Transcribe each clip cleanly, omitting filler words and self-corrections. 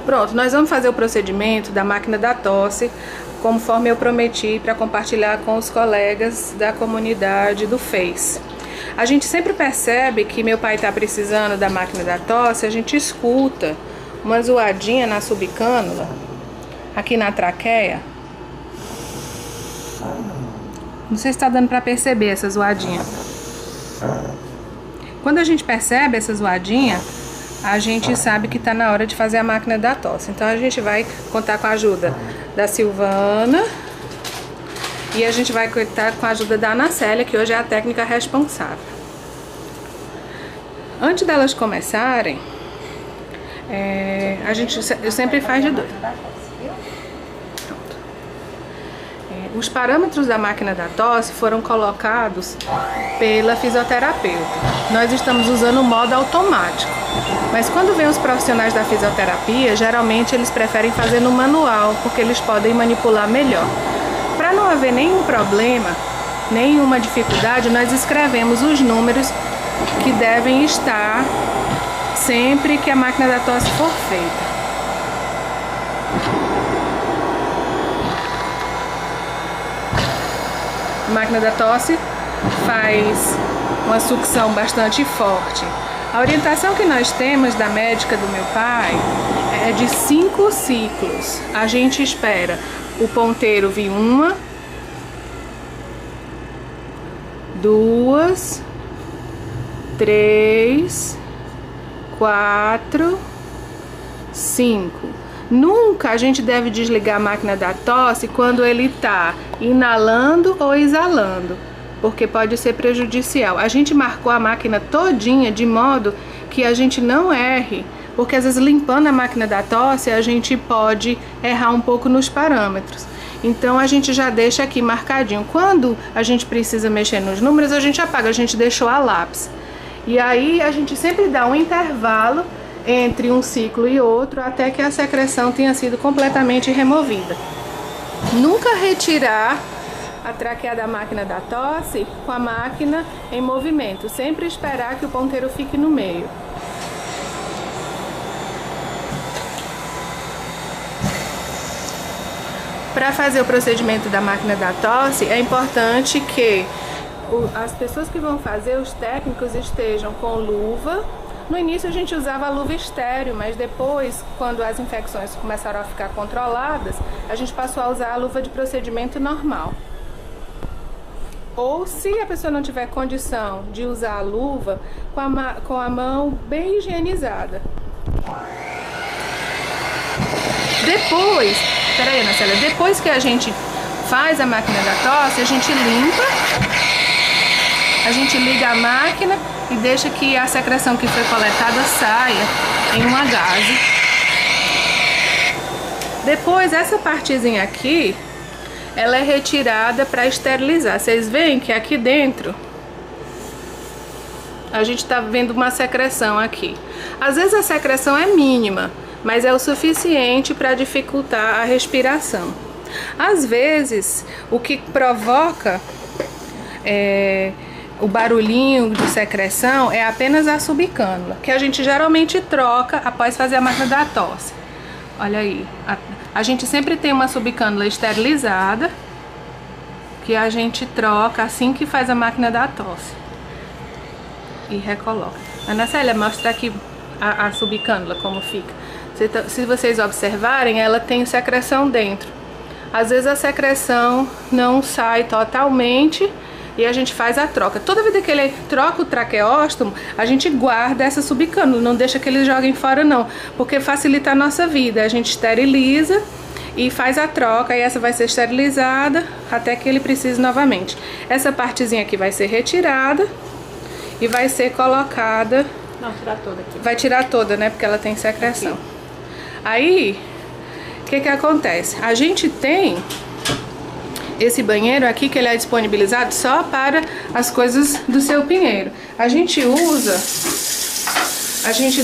Pronto, nós vamos fazer o procedimento da máquina da tosse, conforme eu prometi, para compartilhar com os colegas da comunidade do Face. A gente sempre percebe que meu pai está precisando da máquina da tosse, a gente escuta uma zoadinha na subcânula, aqui na traqueia. Não sei se está dando para perceber essa zoadinha. Quando a gente percebe essa zoadinha, a gente sabe que está na hora de fazer a máquina da tosse. Então a gente vai contar com a ajuda da Silvana e a gente vai contar com a ajuda da Ana Célia, que hoje é a técnica responsável. Antes delas começarem, eu sempre faz de dois. Os parâmetros da máquina da tosse foram colocados pela fisioterapeuta. Nós estamos usando o modo automático. Mas quando vem os profissionais da fisioterapia, geralmente eles preferem fazer no manual, porque eles podem manipular melhor. Para não haver nenhum problema, nenhuma dificuldade, nós escrevemos os números que devem estar sempre que a máquina da tosse for feita. A máquina da tosse faz uma sucção bastante forte. A orientação que nós temos da médica do meu pai é de 5 ciclos. A gente espera o ponteiro vir 1, 2, 3, 4, 5. Nunca a gente deve desligar a máquina da tosse quando ele está inalando ou exalando, porque pode ser prejudicial. A gente marcou a máquina todinha de modo que a gente não erre, porque às vezes limpando a máquina da tosse a gente pode errar um pouco nos parâmetros. Então a gente já deixa aqui marcadinho. Quando a gente precisa mexer nos números, a gente apaga, a gente deixou a lápis. E aí a gente sempre dá um intervalo entre um ciclo e outro até que a secreção tenha sido completamente removida. Nunca retirar a traqueia da máquina da tosse com a máquina em movimento, sempre esperar que o ponteiro fique no meio. Para fazer o procedimento da máquina da tosse, é importante que as pessoas que vão fazer, os técnicos, estejam com luva. No início a gente usava a luva estéreo, mas depois, quando as infecções começaram a ficar controladas, a gente passou a usar a luva de procedimento normal. Ou se a pessoa não tiver condição de usar a luva, com a mão bem higienizada. Depois, peraí, Ana Célia, depois que a gente faz a máquina da tosse, a gente limpa, a gente liga a máquina e deixa que a secreção que foi coletada saia em uma gaze. Depois, essa partezinha aqui, ela é retirada para esterilizar. Vocês veem que aqui dentro a gente está vendo uma secreção aqui. Às vezes a secreção é mínima, mas é o suficiente para dificultar a respiração. Às vezes, o que provoca o barulhinho de secreção é apenas a subcânula, que a gente geralmente troca após fazer a máquina da tosse. Olha aí, a gente sempre tem uma subcânula esterilizada que a gente troca assim que faz a máquina da tosse e recoloca. Ana Célia, mostra aqui a subcânula como fica. Se vocês observarem, ela tem secreção dentro. Às vezes a secreção não sai totalmente e a gente faz a troca. Toda vida que ele troca o traqueóstomo, a gente guarda essa subcânula, não deixa que eles joguem fora não, porque facilita a nossa vida. A gente esteriliza e faz a troca, e essa vai ser esterilizada até que ele precise novamente. Essa partezinha aqui vai ser retirada e vai ser colocada... Não, tirar toda aqui. Vai tirar toda, né, porque ela tem secreção. Aqui. Aí, o que acontece? A gente tem esse banheiro aqui que ele é disponibilizado só para as coisas do seu pinheiro. A gente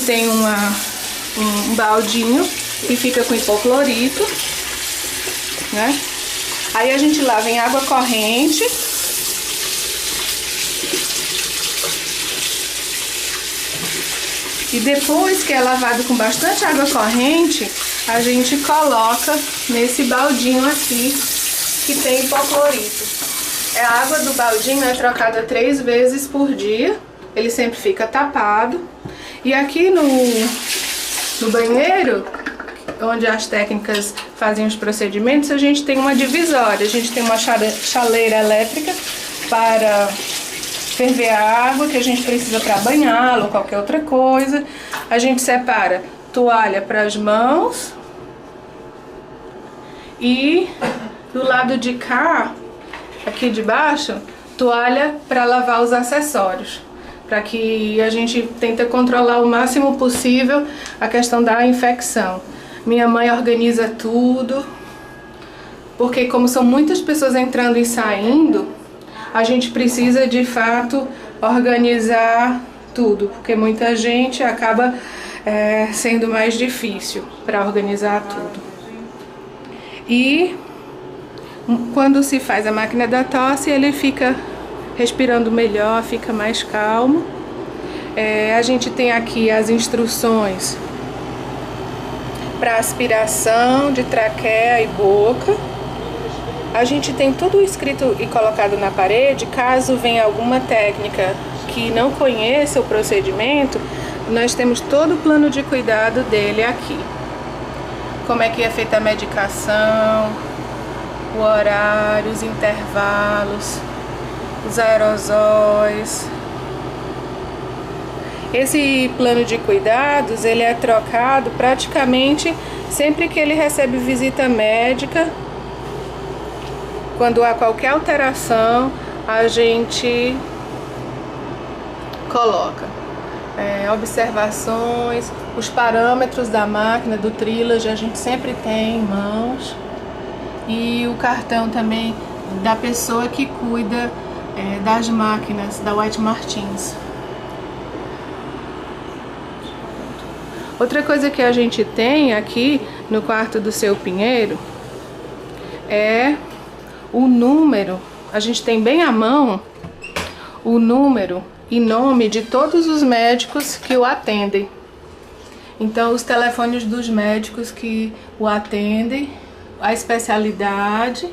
tem um baldinho que fica com hipoclorito, né? Aí a gente lava em água corrente. E depois que é lavado com bastante água corrente, a gente coloca nesse baldinho aqui que tem hipoclorito. A água do baldinho é trocada 3 vezes por dia, ele sempre fica tapado. E aqui no banheiro, onde as técnicas fazem os procedimentos, a gente tem uma divisória, a gente tem uma chaleira elétrica para ferver a água que a gente precisa para banhá-lo ou qualquer outra coisa. A gente separa toalha para as mãos e do lado de cá, aqui de baixo, toalha para lavar os acessórios, para que a gente tenta controlar o máximo possível a questão da infecção. Minha mãe organiza tudo, porque como são muitas pessoas entrando e saindo, a gente precisa de fato organizar tudo, porque muita gente acaba sendo mais difícil para organizar tudo. E quando se faz a máquina da tosse, ele fica respirando melhor, fica mais calmo. A gente tem aqui as instruções para aspiração de traqueia e boca. A gente tem tudo escrito e colocado na parede. Caso venha alguma técnica que não conheça o procedimento, nós temos todo o plano de cuidado dele aqui. Como é que é feita a medicação, o horário, os intervalos, os aerosóis. Esse plano de cuidados, ele é trocado praticamente sempre que ele recebe visita médica. Quando há qualquer alteração, a gente coloca observações, os parâmetros da máquina, do Trilogy, a gente sempre tem em mãos. E o cartão também da pessoa que cuida das máquinas, da White Martins. Outra coisa que a gente tem aqui no quarto do seu Pinheiro é o número. A gente tem bem à mão o número e nome de todos os médicos que o atendem. Então, os telefones dos médicos que o atendem, a especialidade,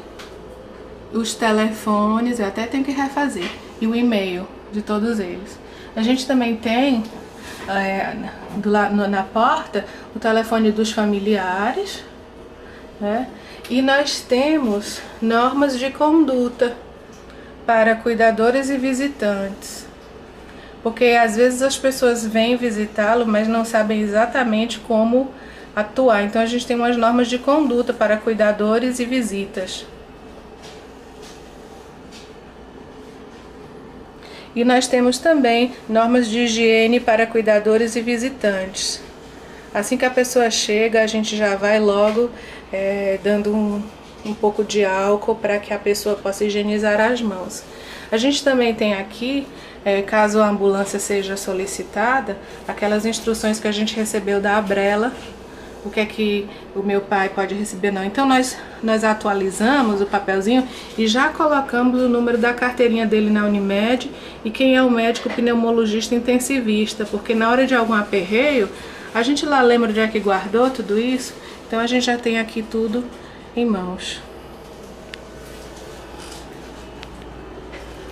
os telefones, eu até tenho que refazer, e o e-mail de todos eles. A gente também tem na porta o telefone dos familiares, né? E nós temos normas de conduta para cuidadores e visitantes, porque às vezes as pessoas vêm visitá-lo, mas não sabem exatamente como atuar. Então a gente tem umas normas de conduta para cuidadores e visitas. E nós temos também normas de higiene para cuidadores e visitantes. Assim que a pessoa chega, a gente já vai logo dando um pouco de álcool para que a pessoa possa higienizar as mãos. A gente também tem aqui, caso a ambulância seja solicitada, aquelas instruções que a gente recebeu da Abrela, o que é que o meu pai pode receber, não. Então nós atualizamos o papelzinho e já colocamos o número da carteirinha dele na Unimed e quem é o médico pneumologista intensivista, porque na hora de algum aperreio, a gente lá lembra onde é que guardou tudo isso, então a gente já tem aqui tudo em mãos.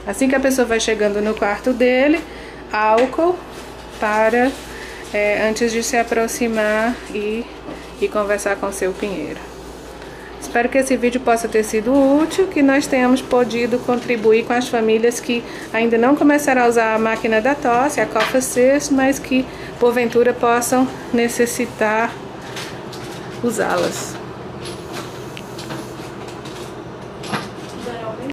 Assim que a pessoa vai chegando no quarto dele, álcool para antes de se aproximar e conversar com o seu Pinheiro. Espero que esse vídeo possa ter sido útil, que nós tenhamos podido contribuir com as famílias que ainda não começaram a usar a máquina da tosse, a Cough Assist, mas que porventura possam necessitar usá-las.